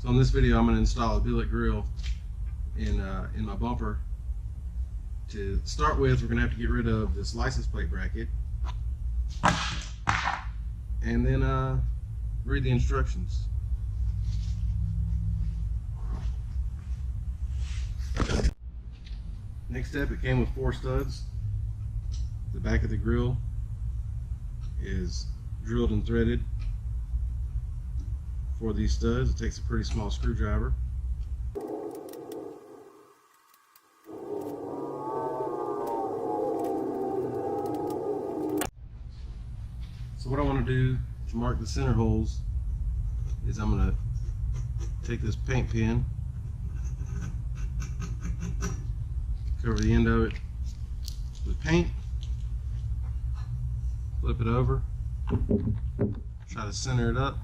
So in this video, I'm going to install a billet grill in my bumper. To start with, we're going to have to get rid of this license plate bracket, and then read the instructions. Next step, it came with 4 studs. The back of the grill is drilled and threaded for these studs. It takes a pretty small screwdriver. So what I want to do to mark the center holes is I'm going to take this paint pen, cover the end of it with paint, flip it over, try to center it up.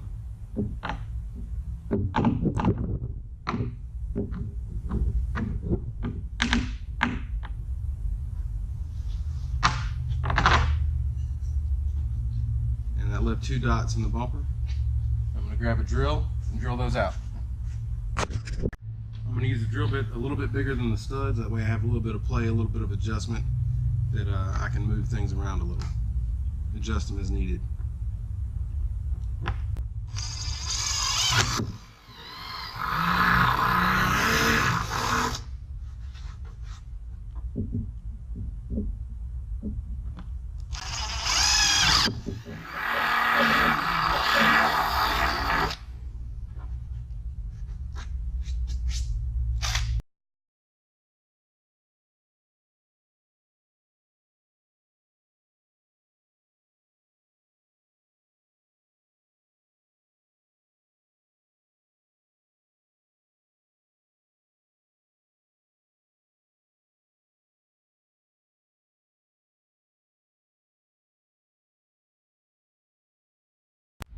And that left 2 dots in the bumper. I'm going to grab a drill and drill those out. I'm going to use a drill bit a little bit bigger than the studs. That way I have a little bit of play, a little bit of adjustment, that I can move things around a little, adjust them as needed.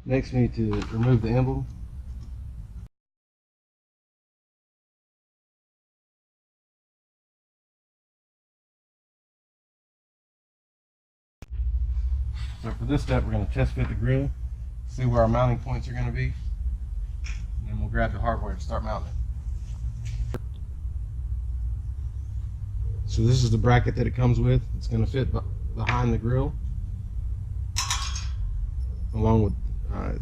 Next, we need to remove the emblem. So for this step, we're going to test fit the grill, see where our mounting points are going to be, and then we'll grab the hardware to start mounting it. So this is the bracket that it comes with. It's going to fit behind the grill, along with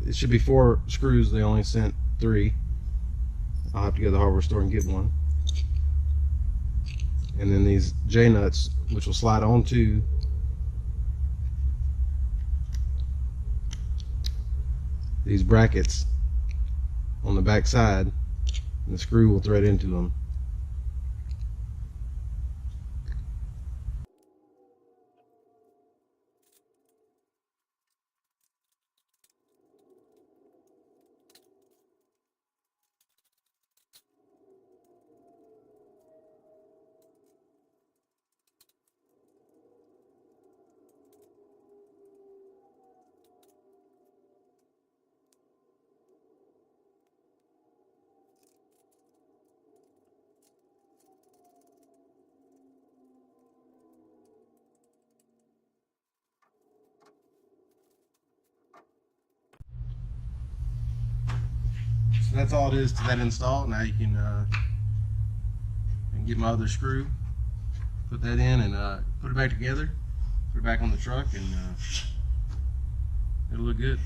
it should be 4 screws. They only sent 3. I'll have to go to the hardware store and get one. And then these J-nuts, which will slide onto these brackets on the back side, and the screw will thread into them. So that's all it is to that install. Now you can get my other screw, put that in, and put it back together, put it back on the truck, and it'll look good.